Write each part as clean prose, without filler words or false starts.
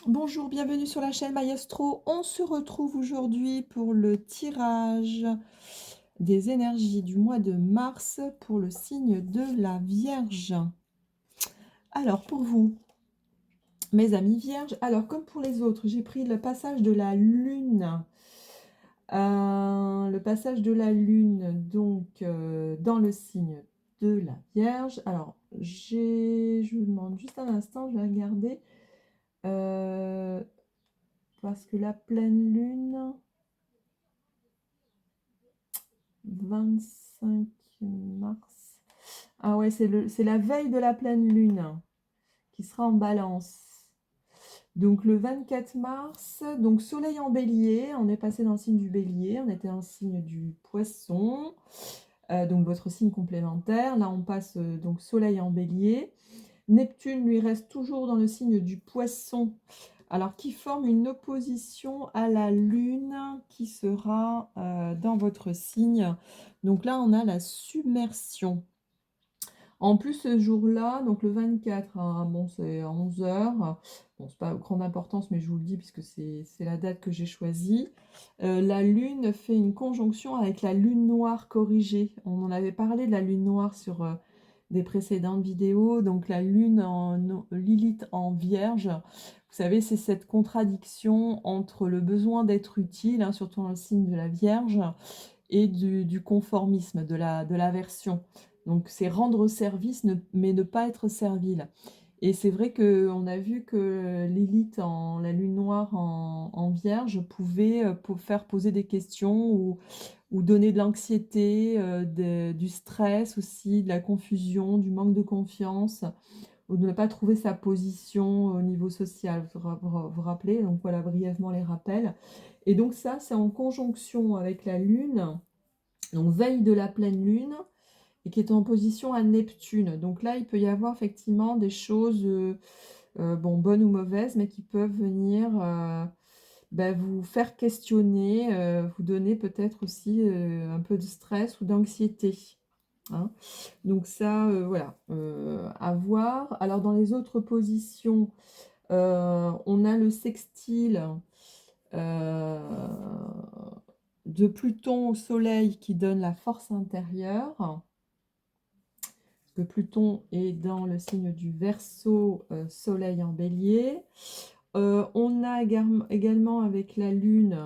Bonjour, bienvenue sur la chaîne Maestro. On se retrouve aujourd'hui pour le tirage des énergies du mois de mars pour le signe de la Vierge. Alors pour vous, mes amis vierges, alors comme pour les autres, j'ai pris le passage de la lune. Le passage de la lune donc dans le signe de la Vierge. Alors je vous demande juste un instant, je vais regarder. Parce que la pleine lune, 25 mars. Ah ouais, c'est la veille de la pleine lune qui sera en balance. Donc le 24 mars, donc soleil en bélier, on est passé dans le signe du bélier, on était en signe du poisson, donc votre signe complémentaire. Là on passe donc soleil en bélier. Neptune lui reste toujours dans le signe du poisson, alors qui forme une opposition à la lune qui sera dans votre signe. Donc là on a la submersion. En plus ce jour-là, donc le 24, hein, bon c'est à 11 heures, bon c'est pas grande importance mais je vous le dis puisque c'est la date que j'ai choisie. La lune fait une conjonction avec la lune noire corrigée. On en avait parlé de la lune noire sur des précédentes vidéos. Donc la lune en Lilith en Vierge, vous savez, c'est cette contradiction entre le besoin d'être utile, hein, surtout dans le signe de la Vierge, et du conformisme, de l'aversion. Donc c'est rendre service, mais ne pas être servile. Et c'est vrai qu'on a vu que l'élite, la lune noire en Vierge, pouvait faire poser des questions ou donner de l'anxiété, du stress aussi, de la confusion, du manque de confiance, ou de ne pas trouver sa position au niveau social. Vous rappelez, donc voilà brièvement les rappels. Et donc ça, c'est en conjonction avec la Lune, donc veille de la pleine Lune, et qui est en position à Neptune. Donc là, il peut y avoir effectivement des choses, bon, bonnes ou mauvaises, mais qui peuvent venir vous faire questionner, vous donner peut-être aussi un peu de stress ou d'anxiété, hein. Donc ça, voilà, à voir. Alors dans les autres positions, on a le sextile de Pluton au Soleil qui donne la force intérieure. Parce que Pluton est dans le signe du Verseau, Soleil en Bélier. On a également avec la Lune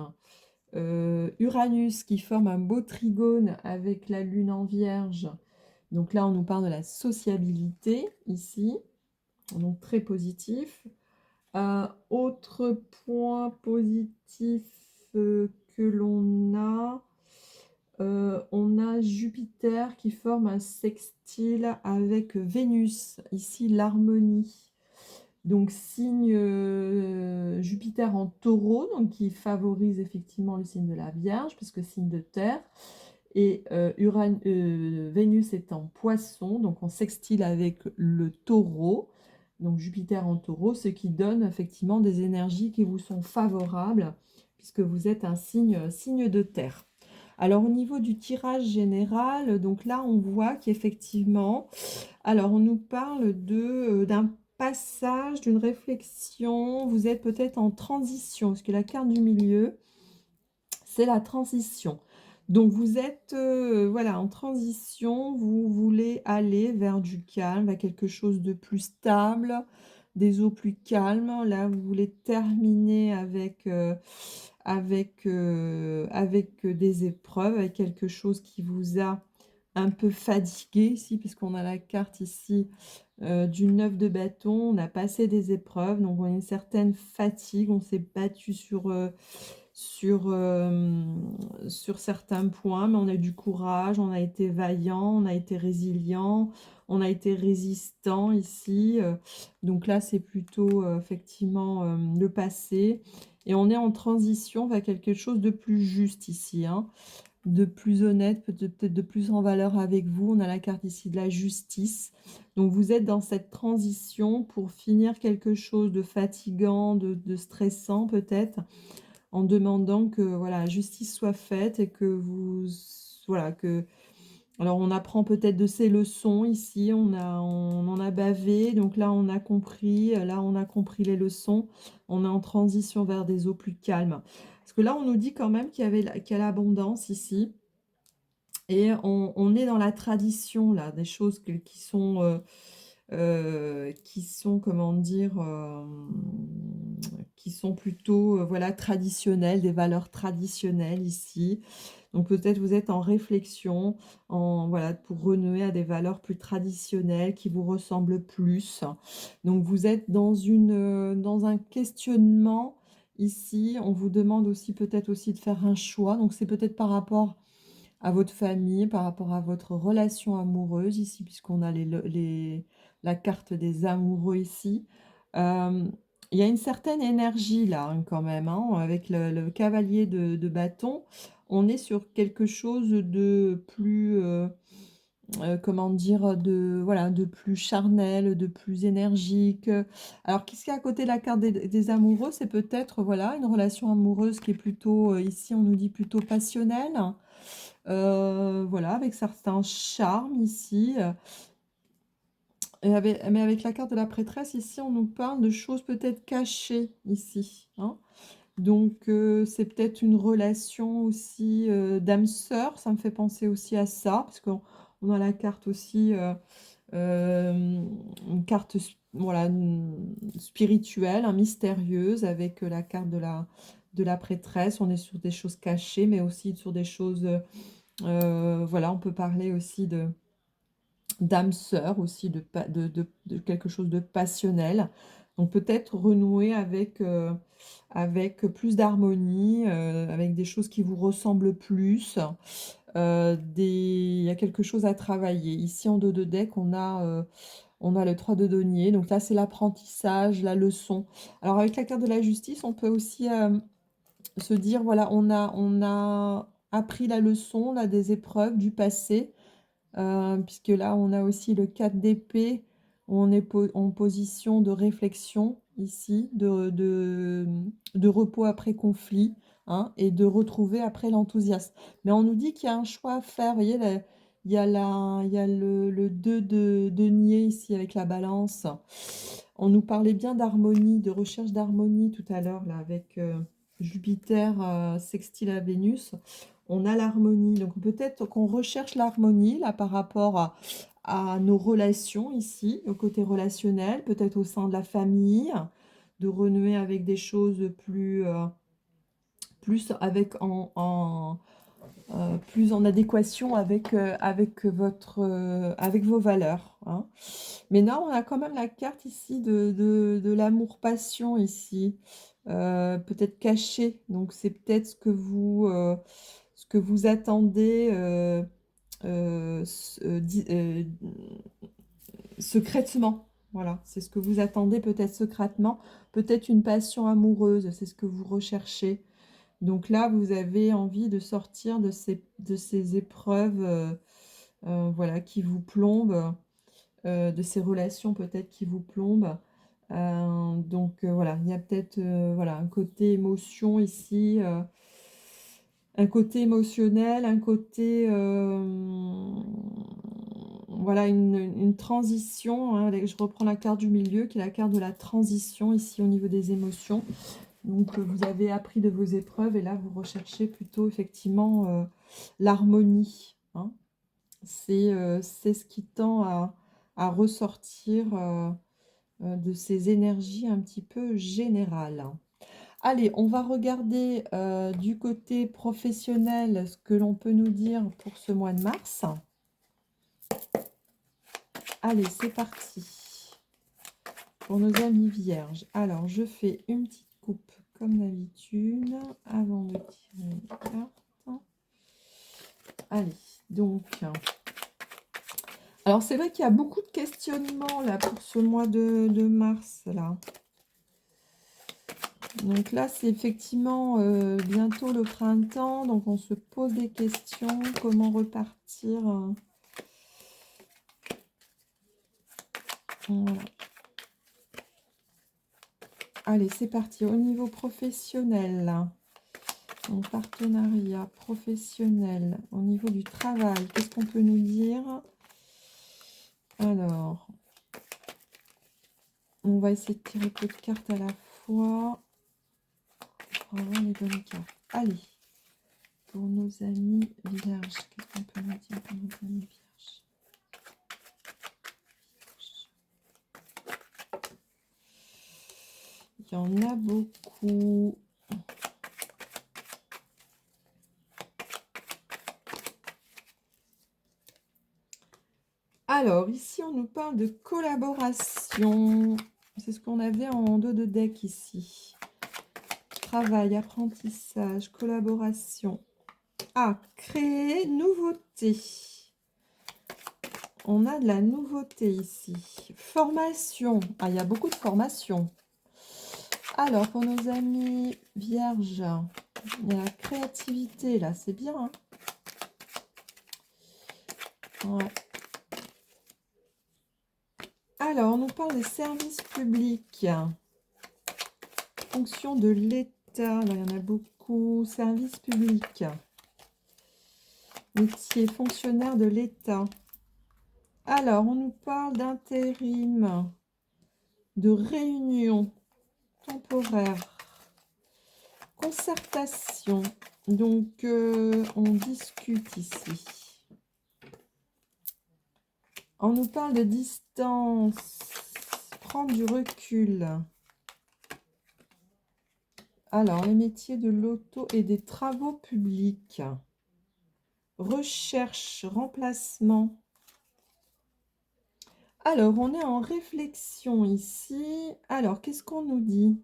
Uranus qui forme un beau trigone avec la Lune en Vierge. Donc là, on nous parle de la sociabilité ici, donc très positif. Autre point positif que l'on on a Jupiter qui forme un sextile avec Vénus, ici l'harmonie. Donc signe Jupiter en taureau, donc qui favorise effectivement le signe de la Vierge, puisque signe de terre. Et Vénus est en poisson, donc on sextile avec le taureau, donc Jupiter en taureau, ce qui donne effectivement des énergies qui vous sont favorables, puisque vous êtes un signe de terre. Alors au niveau du tirage général, donc là on voit qu'effectivement, alors on nous parle d'un passage, d'une réflexion, vous êtes peut-être en transition, parce que la carte du milieu, c'est la transition. Donc vous êtes voilà, en transition, vous voulez aller vers du calme, vers quelque chose de plus stable, des eaux plus calmes. Là, vous voulez terminer avec des épreuves, avec quelque chose qui vous a un peu fatigué ici, puisqu'on a la carte ici du 9 de bâton. On a passé des épreuves, donc on a une certaine fatigue, on s'est battu sur, sur certains points, mais on a eu du courage, on a été vaillant, on a été résilient, on a été résistant ici. Donc là, c'est plutôt effectivement le passé. Et on est en transition vers quelque chose de plus juste ici, hein, de plus honnête, peut-être de plus en valeur avec vous. On a la carte ici de la justice. Donc vous êtes dans cette transition pour finir quelque chose de fatigant, de stressant peut-être, en demandant que voilà, la justice soit faite et que vous voilà, Alors, on apprend peut-être de ses leçons ici, on en a bavé, donc là, on a compris les leçons. On est en transition vers des eaux plus calmes. Parce que là, on nous dit quand même qu'il y a l'abondance ici et on est dans la tradition là, des choses qui sont, comment dire, qui sont plutôt, voilà, traditionnelles, des valeurs traditionnelles ici. Donc peut-être vous êtes en réflexion, voilà, pour renouer à des valeurs plus traditionnelles qui vous ressemblent plus. Donc vous êtes dans un questionnement ici. On vous demande aussi peut-être aussi de faire un choix. Donc c'est peut-être par rapport à votre famille, par rapport à votre relation amoureuse ici, puisqu'on a la carte des amoureux ici. Euh, il y a une certaine énergie là, hein, quand même, hein, avec le cavalier de bâton. On est sur quelque chose de plus, comment dire, voilà, de plus charnel, de plus énergique. Alors, qu'est-ce qu'il y a à côté de la carte des amoureux? C'est peut-être, voilà, une relation amoureuse qui est plutôt, ici, on nous dit plutôt passionnelle. Voilà, avec certains charmes ici. Mais avec la carte de la prêtresse, ici, on nous parle de choses peut-être cachées ici, hein. Donc, c'est peut-être une relation aussi d'âme sœur. Ça me fait penser aussi à ça, parce qu'on a la carte aussi, une carte voilà, spirituelle, hein, mystérieuse, avec la carte de la prêtresse. On est sur des choses cachées, mais aussi sur des choses... voilà, on peut parler aussi d'âme sœur, aussi de quelque chose de passionnel. Donc peut-être renouer avec plus d'harmonie, avec des choses qui vous ressemblent plus. Il y a quelque chose à travailler. Ici, en dos de deck, on a le 3 de denier. Donc là, c'est l'apprentissage, la leçon. Alors avec la carte de la justice, on peut aussi se dire, voilà, on a appris la leçon là, des épreuves du passé, puisque là, on a aussi le 4 d'épée, où on est en position de réflexion ici, de repos après conflit, hein, et de retrouver après l'enthousiasme. Mais on nous dit qu'il y a un choix à faire. Vous voyez, il y a le 2 de denier ici avec la balance. On nous parlait bien d'harmonie, de recherche d'harmonie tout à l'heure, là, avec Jupiter sextile à Vénus. On a l'harmonie. Donc peut-être qu'on recherche l'harmonie là par rapport à nos relations ici, au côté relationnel, peut-être au sein de la famille, de renouer avec des choses plus plus en adéquation avec vos valeurs, hein. Mais là, on a quand même la carte ici de l'amour-passion ici, peut-être caché. Donc, c'est peut-être ce que vous attendez secrètement. Voilà, c'est ce que vous attendez peut-être secrètement. Peut-être une passion amoureuse, c'est ce que vous recherchez. Donc là, vous avez envie de sortir de ces épreuves voilà, qui vous plombent, de ces relations peut-être qui vous plombent. Donc voilà, il y a peut-être voilà, un côté émotion ici, un côté émotionnel, un côté voilà, une transition, hein. Je reprends la carte du milieu qui est la carte de la transition ici au niveau des émotions. Donc vous avez appris de vos épreuves et là vous recherchez plutôt effectivement l'harmonie, hein. C'est ce qui tend à ressortir de ces énergies un petit peu générales. Allez, on va regarder du côté professionnel ce que l'on peut nous dire pour ce mois de mars. Allez, c'est parti pour nos amis vierges. Alors, je fais une petite coupe comme d'habitude avant de tirer une carte. Allez, donc... Alors, c'est vrai qu'il y a beaucoup de questionnements là pour ce mois de mars, là. Donc là, c'est effectivement bientôt le printemps, donc on se pose des questions. Comment repartir voilà. Allez, c'est parti. Au niveau professionnel, là. Donc, partenariat professionnel au niveau du travail. Qu'est-ce qu'on peut nous dire? Alors, on va essayer de tirer peu de cartes à la fois pour avoir les bonnes cartes. Allez, pour nos amis vierges, qu'est-ce qu'on peut nous dire pour nos amis vierges? Il y en a beaucoup. Alors, ici, on nous parle de collaboration. C'est ce qu'on avait en dos de deck ici. Travail, apprentissage, collaboration. Ah, créer, nouveauté. On a de la nouveauté ici. Formation. Ah, il y a beaucoup de formations. Alors, pour nos amis vierges, il y a la créativité, là. C'est bien, hein? Ouais. Alors, on nous parle des services publics. Fonction de l'État. Là, il y en a beaucoup. Services publics. Métier, fonctionnaire de l'État. Alors, on nous parle d'intérim, de réunion temporaire, concertation. Donc, on discute ici. On nous parle de distance, prendre du recul. Alors, les métiers de l'auto et des travaux publics. Recherche, remplacement. Alors, on est en réflexion ici. Alors, qu'est-ce qu'on nous dit?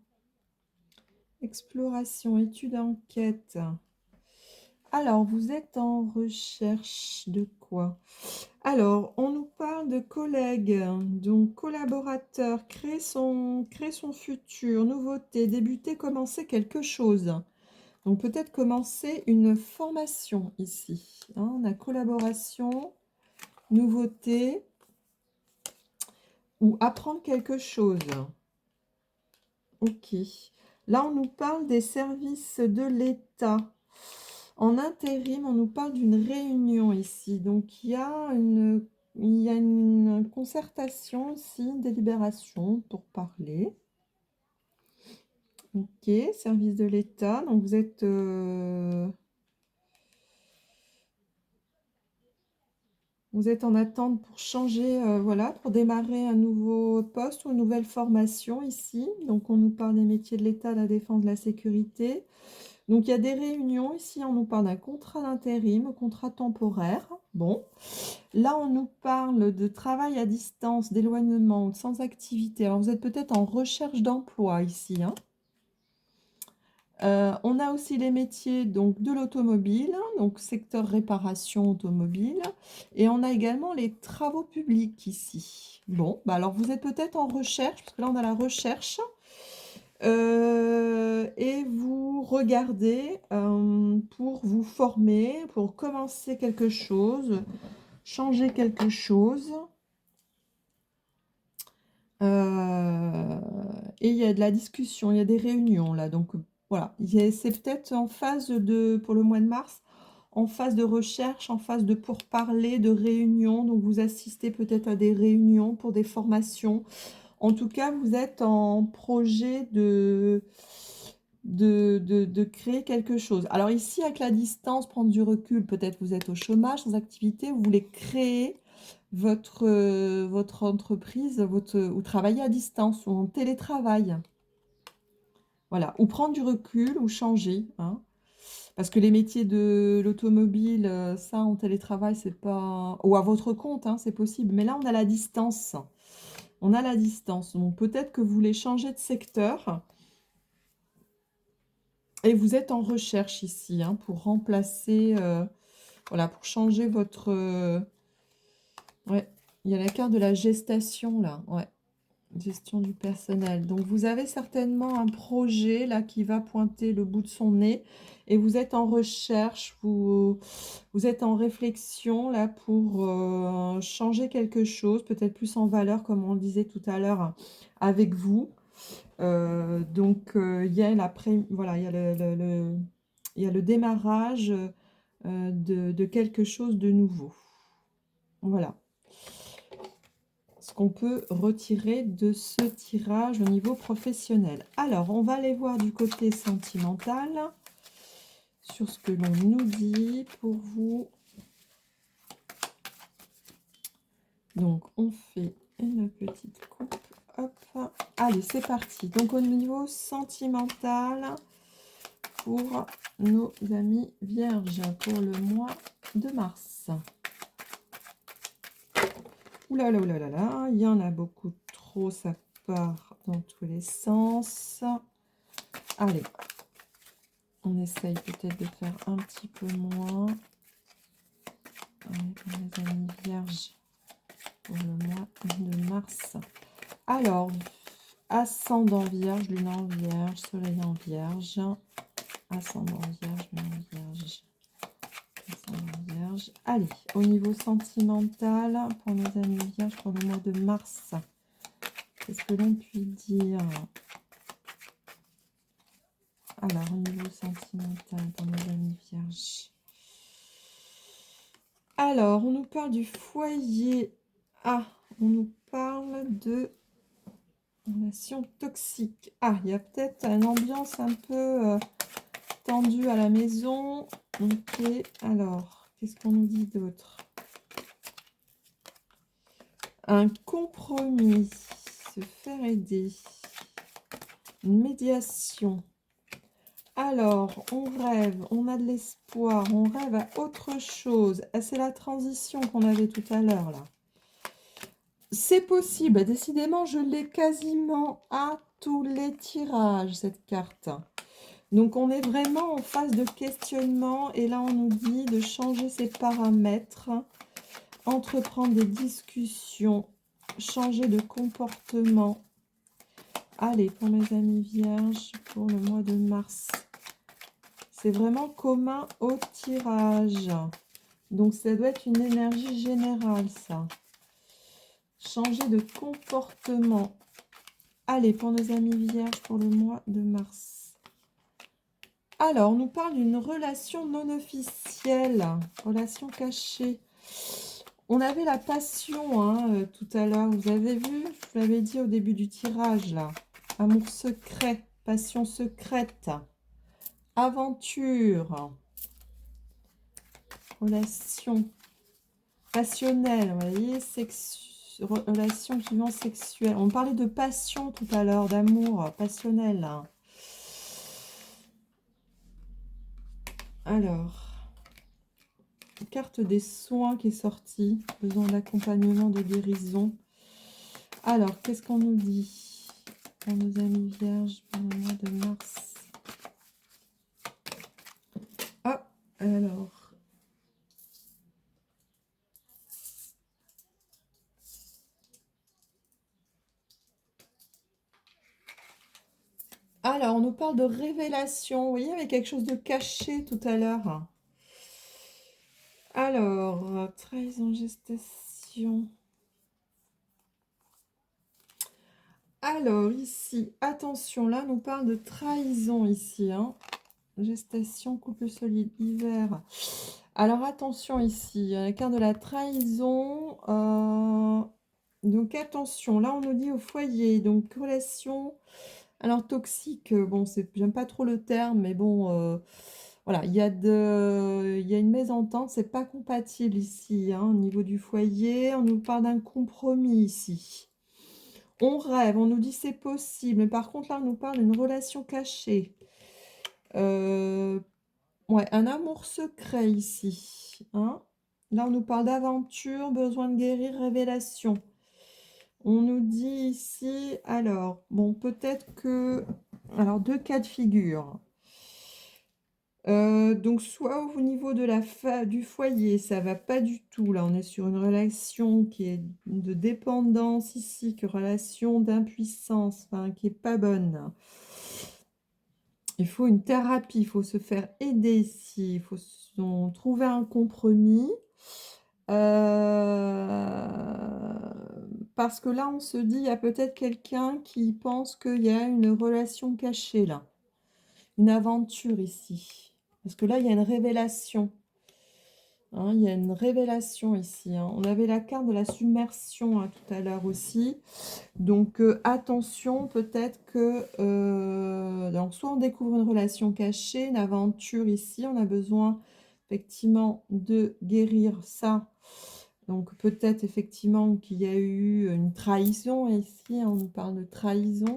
Exploration, étude, enquête. Alors, vous êtes en recherche de quoi? Alors, on nous parle de collègues, donc collaborateur, créer son futur, nouveauté, débuter, commencer quelque chose. Donc, peut-être commencer une formation ici. Hein, on a collaboration, nouveauté ou apprendre quelque chose. Ok. Là, on nous parle des services de l'État. En intérim, on nous parle d'une réunion ici. Donc, il y a une concertation ici, une délibération pour parler. Ok, service de l'État. Donc, vous êtes en attente pour changer, voilà, pour démarrer un nouveau poste ou une nouvelle formation ici. Donc, on nous parle des métiers de l'État, la défense, de la sécurité. Donc, il y a des réunions. Ici, on nous parle d'un contrat d'intérim, contrat temporaire. Bon. Là, on nous parle de travail à distance, d'éloignement, sans activité. Alors, vous êtes peut-être en recherche d'emploi ici, hein. On a aussi les métiers donc, de l'automobile, donc secteur réparation automobile. Et on a également les travaux publics ici. Bon, bah alors vous êtes peut-être en recherche, parce que là, on a la recherche. Et vous regardez pour vous former, pour commencer quelque chose, changer quelque chose. Et il y a de la discussion, il y a des réunions là. Donc voilà, c'est peut-être en phase pour le mois de mars, en phase de recherche, en phase de pourparlers, de réunions. Donc vous assistez peut-être à des réunions pour des formations. En tout cas, vous êtes en projet de créer quelque chose. Alors ici, avec la distance, prendre du recul, peut-être vous êtes au chômage, sans activité, vous voulez créer votre entreprise, ou travailler à distance, ou en télétravail. Voilà, ou prendre du recul, ou changer. Hein. Parce que les métiers de l'automobile, ça, en télétravail, c'est pas... Ou à votre compte, hein, c'est possible. Mais là, on a la distance. On a la distance. Donc, peut-être que vous voulez changer de secteur. Et vous êtes en recherche ici, hein, pour remplacer... voilà, pour changer votre... ouais, il y a la carte de la gestation, là. Ouais. Gestion du personnel. Donc, vous avez certainement un projet là qui va pointer le bout de son nez et vous êtes en recherche, vous êtes en réflexion là pour changer quelque chose, peut-être plus en valeur comme on le disait tout à l'heure avec vous. Donc, il y a voilà, il y a il y a le démarrage de quelque chose de nouveau. Voilà ce qu'on peut retirer de ce tirage au niveau professionnel. Alors, on va aller voir du côté sentimental sur ce que l'on nous dit pour vous. Donc, on fait une petite coupe. Hop. Allez, c'est parti. Donc, au niveau sentimental, pour nos amis vierges, pour le mois de mars. Ouh là là, ouh là là là, il y en a beaucoup trop, ça part dans tous les sens. Allez, on essaye peut-être de faire un petit peu moins. Allez, pour les amis vierges, pour le mois de mars. Alors, ascendant vierge, lune en vierge, soleil en vierge, ascendant vierge, lune en vierge, ascendant vierge. Allez, au niveau sentimental, pour nos amis vierges, pour le mois de mars, qu'est-ce que l'on peut dire? Alors, au niveau sentimental, pour nos amis vierges. Alors, on nous parle du foyer. Ah, on nous parle de relation toxique. Ah, il y a peut-être une ambiance un peu tendue à la maison. Ok, alors, qu'est-ce qu'on nous dit d'autre? Un compromis, se faire aider, une médiation. Alors, on rêve, on a de l'espoir, on rêve à autre chose. Ah, c'est la transition qu'on avait tout à l'heure, là. C'est possible, décidément, je l'ai quasiment à tous les tirages, cette carte. Donc, on est vraiment en phase de questionnement. Et là, on nous dit de changer ses paramètres, entreprendre des discussions, changer de comportement. Allez, pour mes amis vierges, pour le mois de mars. C'est vraiment commun au tirage. Donc, ça doit être une énergie générale, ça. Changer de comportement. Allez, pour nos amis vierges, pour le mois de mars. Alors, on nous parle d'une relation non officielle, relation cachée. On avait la passion hein, tout à l'heure. Vous avez vu, je vous l'avais dit au début du tirage, là. Amour secret, passion secrète, aventure, relation passionnelle, vous voyez, relation vivant sexuelle. On parlait de passion tout à l'heure, d'amour passionnel. Alors, carte des soins qui est sortie, besoin d'accompagnement, de guérison. Alors, qu'est-ce qu'on nous dit pour nos amis vierges pour le mois de mars? Ah, alors. Alors, on nous parle de révélation. Vous voyez, il y avait quelque chose de caché tout à l'heure. Alors, trahison, gestation. Alors, ici, attention, là, on nous parle de trahison ici. Hein. Gestation, couple solide, hiver. Alors, attention ici, la carte de la trahison. Donc, attention, là, on nous dit au foyer. Donc, relation... Alors, toxique, bon, j'aime pas trop le terme, mais bon, voilà, il y a une mésentente, c'est pas compatible ici, hein, au niveau du foyer. On nous parle d'un compromis ici. On rêve, on nous dit c'est possible, mais par contre, là, on nous parle d'une relation cachée. Ouais, un amour secret ici, hein. Là, on nous parle d'aventure, besoin de guérir, révélation. On nous dit ici, alors, bon, peut-être que... Alors, deux cas de figure. Donc, soit au niveau de du foyer, ça va pas du tout. Là, on est sur une relation qui est de dépendance ici, que relation d'impuissance, enfin, qui est pas bonne. Il faut une thérapie, il faut se faire aider ici, il faut trouver un compromis. Parce que là, on se dit, il y a peut-être quelqu'un qui pense qu'il y a une relation cachée là, une aventure ici. Parce que là, il y a une révélation. Hein, il y a une révélation ici. Hein. On avait la carte de la submersion hein, tout à l'heure aussi. Donc, attention, peut-être que... donc, soit on découvre une relation cachée, une aventure ici. On a besoin, effectivement, de guérir ça. Donc, peut-être, effectivement, qu'il y a eu une trahison ici. On nous parle de trahison.